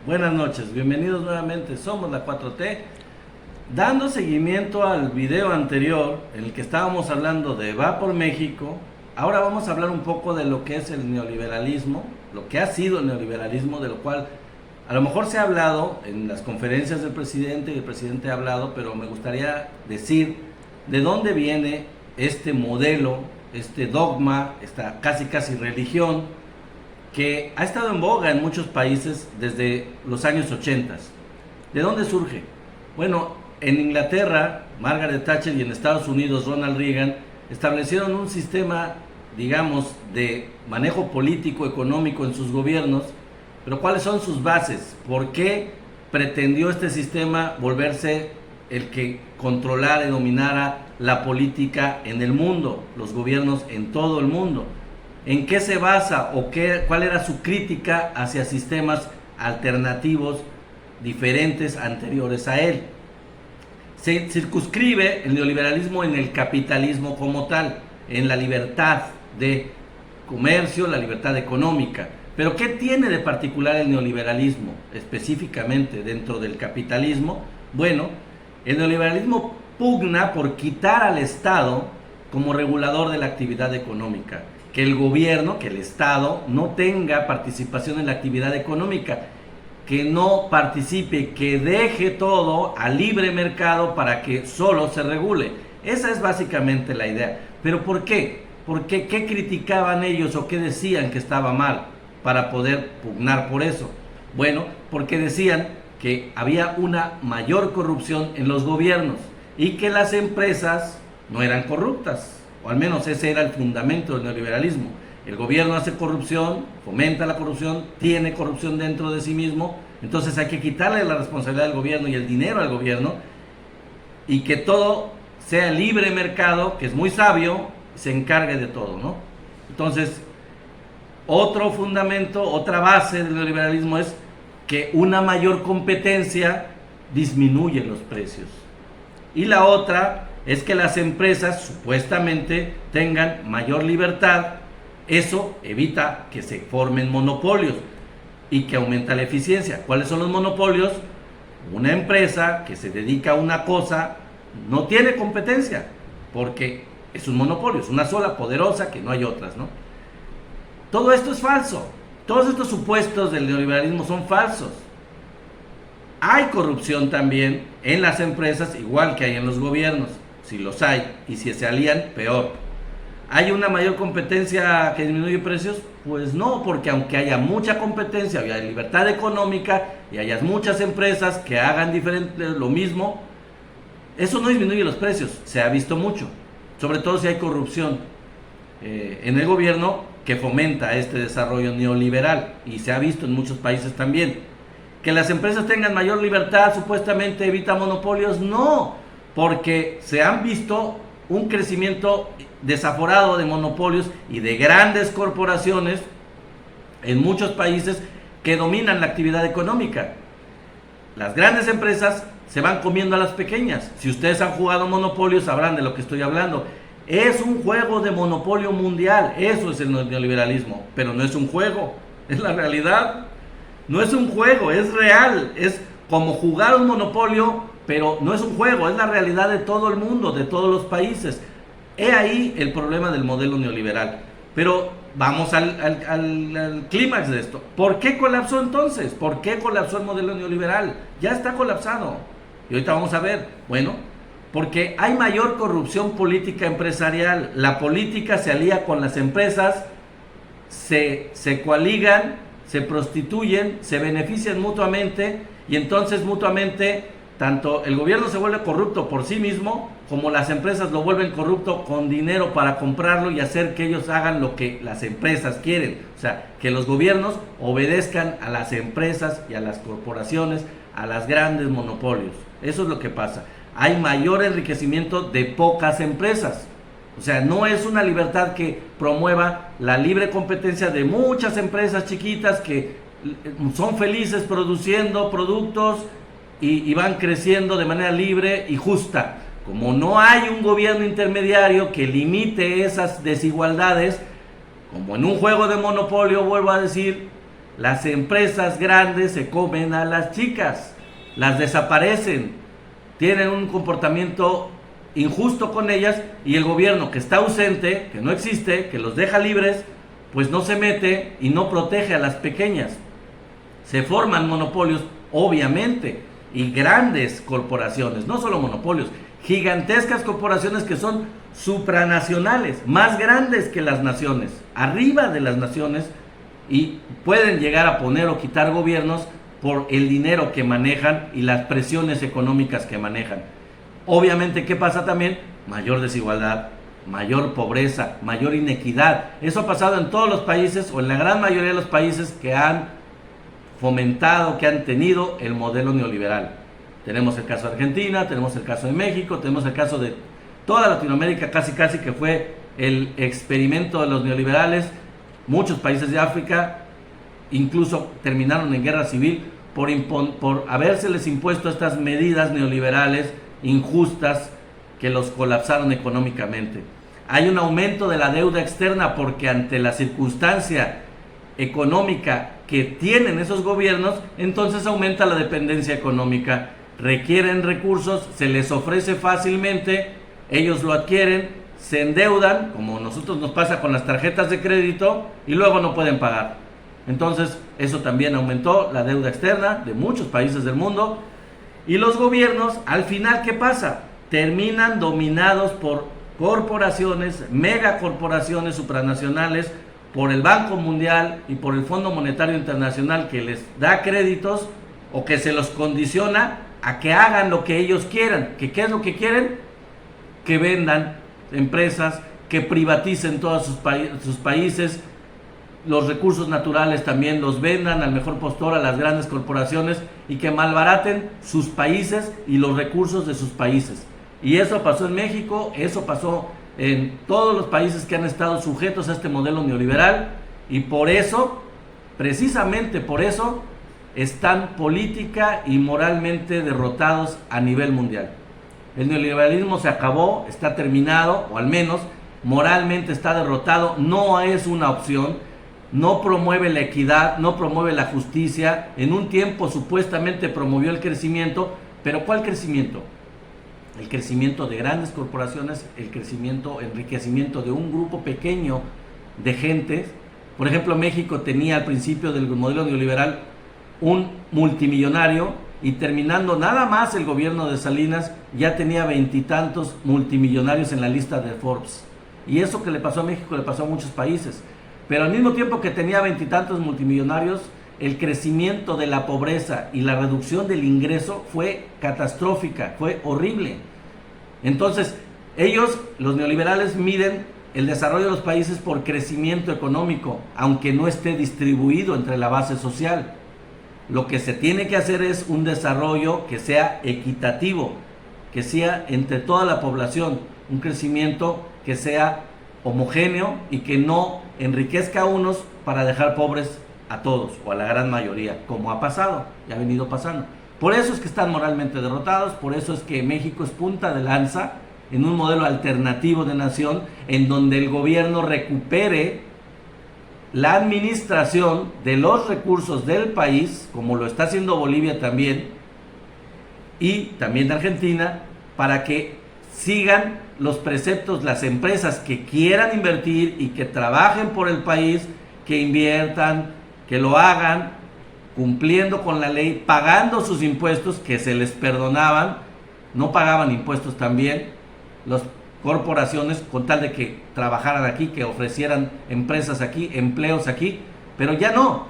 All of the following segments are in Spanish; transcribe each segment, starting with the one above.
Buenas noches, bienvenidos nuevamente, somos la 4T. Dando seguimiento al video anterior en el que estábamos hablando de Va por México, ahora vamos a hablar un poco de lo que es el neoliberalismo, lo que ha sido el neoliberalismo, de lo cual a lo mejor se ha hablado en las conferencias del presidente y el presidente ha hablado, pero me gustaría decir de dónde viene este modelo, este dogma, esta casi religión que ha estado en boga en muchos países desde los años 80. ¿De dónde surge? Bueno, en Inglaterra, Margaret Thatcher, y en Estados Unidos, Ronald Reagan, establecieron un sistema, digamos, de manejo político, económico en sus gobiernos. Pero ¿cuáles son sus bases? ¿Por qué pretendió este sistema volverse el que controlara y dominara la política en el mundo, los gobiernos en todo el mundo? ¿En qué se basa o cuál era su crítica hacia sistemas alternativos diferentes anteriores a él? Se circunscribe el neoliberalismo en el capitalismo como tal, en la libertad de comercio, la libertad económica. Pero ¿qué tiene de particular el neoliberalismo específicamente dentro del capitalismo? Bueno, el neoliberalismo pugna por quitar al Estado como regulador de la actividad económica. Que el gobierno, que el Estado no tenga participación en la actividad económica, que no participe, que deje todo al libre mercado para que solo se regule. Esa es básicamente la idea. ¿Pero por qué? ¿Por qué? ¿Qué criticaban ellos o qué decían que estaba mal para poder pugnar por eso? Bueno, porque decían que había una mayor corrupción en los gobiernos y que las empresas no eran corruptas. O al menos ese era el fundamento del neoliberalismo. El gobierno hace corrupción, fomenta la corrupción, tiene corrupción dentro de sí mismo, entonces hay que quitarle la responsabilidad del gobierno y el dinero al gobierno y que todo sea libre mercado, que es muy sabio, se encargue de todo, ¿no? Entonces, otro fundamento, otra base del neoliberalismo es que una mayor competencia disminuye los precios. Y la otra es que las empresas supuestamente tengan mayor libertad. Eso evita que se formen monopolios y que aumenta la eficiencia. ¿Cuáles son los monopolios? Una empresa que se dedica a una cosa no tiene competencia porque es un monopolio, es una sola, poderosa, que no hay otras, ¿no? Todo esto es falso. Todos estos supuestos del neoliberalismo son falsos. Hay corrupción también en las empresas, igual que hay en los gobiernos. Si los hay, y si se alían, peor. ¿Hay una mayor competencia que disminuye precios? Pues no, porque aunque haya mucha competencia, haya libertad económica y haya muchas empresas que hagan lo mismo, eso no disminuye los precios. Se ha visto mucho, sobre todo si hay corrupción en el gobierno que fomenta este desarrollo neoliberal, y se ha visto en muchos países también. Que las empresas tengan mayor libertad supuestamente evita monopolios, no, porque se han visto un crecimiento desaforado de monopolios y de grandes corporaciones en muchos países que dominan la actividad económica. Las grandes empresas se van comiendo a las pequeñas. Si ustedes han jugado monopolio sabrán de lo que estoy hablando. Es un juego de monopolio mundial, eso es el neoliberalismo, pero no es un juego, es la realidad. No es un juego, es real, es como jugar un monopolio, pero no es un juego, es la realidad de todo el mundo, de todos los países. He ahí el problema del modelo neoliberal. Pero vamos al clímax de esto. ¿Por qué colapsó entonces? ¿Por qué colapsó el modelo neoliberal? Ya está colapsado. Y ahorita vamos a ver. Bueno, porque hay mayor corrupción política empresarial. La política se alía con las empresas, se coaligan, se prostituyen, se benefician mutuamente, y entonces mutuamente tanto el gobierno se vuelve corrupto por sí mismo, como las empresas lo vuelven corrupto con dinero para comprarlo y hacer que ellos hagan lo que las empresas quieren. O sea, que los gobiernos obedezcan a las empresas y a las corporaciones, a los grandes monopolios. Eso es lo que pasa. Hay mayor enriquecimiento de pocas empresas. O sea, no es una libertad que promueva la libre competencia de muchas empresas chiquitas que son felices produciendo productos y van creciendo de manera libre y justa. Como no hay un gobierno intermediario que limite esas desigualdades, como en un juego de monopolio, vuelvo a decir, Las empresas grandes se comen a las chicas, las desaparecen, tienen un comportamiento injusto con ellas, y el gobierno, que está ausente, que no existe, que los deja libres, pues no se mete y no protege a las pequeñas. Se forman monopolios, obviamente, y grandes corporaciones, no solo monopolios, gigantescas corporaciones que son supranacionales, más grandes que las naciones, arriba de las naciones, y pueden llegar a poner o quitar gobiernos por el dinero que manejan y las presiones económicas que manejan. Obviamente, ¿qué pasa también? Mayor desigualdad, mayor pobreza, mayor inequidad. Eso ha pasado en todos los países, o en la gran mayoría de los países que han fomentado, que han tenido el modelo neoliberal. Tenemos el caso de Argentina, tenemos el caso de México, tenemos el caso de toda Latinoamérica, casi que fue el experimento de los neoliberales. Muchos países de África incluso terminaron en guerra civil por habérseles impuesto estas medidas neoliberales injustas que los colapsaron económicamente. Hay un aumento de la deuda externa porque ante la circunstancia económica que tienen esos gobiernos, entonces aumenta la dependencia económica, requieren recursos, se les ofrece fácilmente, ellos lo adquieren, se endeudan, como a nosotros nos pasa con las tarjetas de crédito, y luego no pueden pagar. Entonces eso también aumentó la deuda externa de muchos países del mundo, y los gobiernos, al final, ¿qué pasa? Terminan dominados por corporaciones, megacorporaciones supranacionales, por el Banco Mundial y por el Fondo Monetario Internacional, que les da créditos o que se los condiciona a que hagan lo que ellos quieran. ¿Qué es lo que quieren? Que vendan empresas, que privaticen todos sus países, los recursos naturales también los vendan al mejor postor a las grandes corporaciones, y que malbaraten sus países y los recursos de sus países. Y eso pasó en México, eso pasó en todos los países que han estado sujetos a este modelo neoliberal, y por eso, precisamente por eso, están política y moralmente derrotados a nivel mundial. El neoliberalismo se acabó, está terminado, o al menos moralmente está derrotado, no es una opción, no promueve la equidad, no promueve la justicia. En un tiempo supuestamente promovió el crecimiento, pero ¿cuál crecimiento? El crecimiento de grandes corporaciones, el enriquecimiento de un grupo pequeño de gentes. Por ejemplo, México tenía al principio del modelo neoliberal un multimillonario, y terminando nada más el gobierno de Salinas ya tenía 20 y tantos multimillonarios en la lista de Forbes. Y eso que le pasó a México le pasó a muchos países. Pero al mismo tiempo que tenía 20 y tantos multimillonarios, el crecimiento de la pobreza y la reducción del ingreso fue catastrófica, fue horrible. Entonces, ellos, los neoliberales, miden el desarrollo de los países por crecimiento económico, aunque no esté distribuido entre la base social. Lo que se tiene que hacer es un desarrollo que sea equitativo, que sea entre toda la población, un crecimiento que sea homogéneo y que no enriquezca a unos para dejar pobres a todos o a la gran mayoría, como ha pasado y ha venido pasando. Por eso es que están moralmente derrotados, por eso es que México es punta de lanza en un modelo alternativo de nación, en donde el gobierno recupere la administración de los recursos del país, como lo está haciendo Bolivia también, y también Argentina, para que sigan los preceptos las empresas que quieran invertir y que trabajen por el país, que inviertan, que lo hagan cumpliendo con la ley, pagando sus impuestos que se les perdonaban. No pagaban impuestos también las corporaciones, con tal de que trabajaran aquí, que ofrecieran empresas aquí, empleos aquí, pero ya no.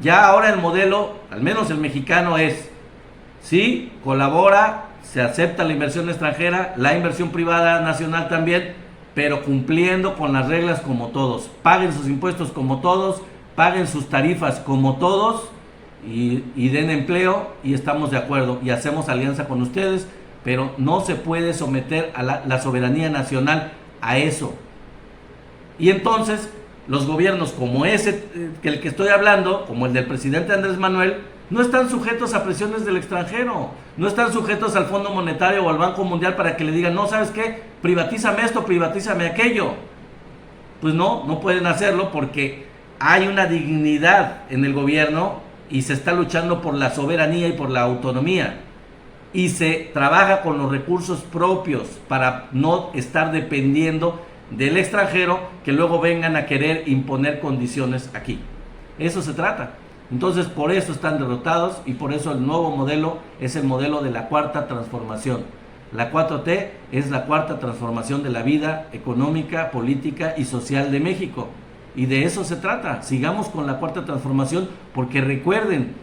Ya ahora el modelo, al menos el mexicano, es: sí, colabora, se acepta la inversión extranjera, la inversión privada nacional también, pero cumpliendo con las reglas como todos. Paguen sus impuestos como todos, paguen sus tarifas como todos, y den empleo, y estamos de acuerdo y hacemos alianza con ustedes, pero no se puede someter a la soberanía nacional a eso. Y entonces los gobiernos como ese, el que estoy hablando, como el del presidente Andrés Manuel, no están sujetos a presiones del extranjero, no están sujetos al Fondo Monetario o al Banco Mundial para que le digan: no, ¿sabes qué? Privatízame esto, privatízame aquello. Pues no pueden hacerlo, porque hay una dignidad en el gobierno y se está luchando por la soberanía y por la autonomía. Y se trabaja con los recursos propios para no estar dependiendo del extranjero que luego vengan a querer imponer condiciones aquí. Eso se trata. Entonces, por eso están derrotados y por eso el nuevo modelo es el modelo de la cuarta transformación. La 4T es la cuarta transformación de la vida económica, política y social de México. Y de eso se trata. Sigamos con la cuarta transformación, porque recuerden,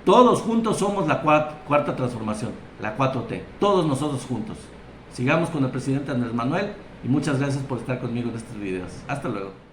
todos juntos somos la cuarta transformación, la 4T. Todos nosotros juntos. Sigamos con el presidente Andrés Manuel y muchas gracias por estar conmigo en estos videos. Hasta luego.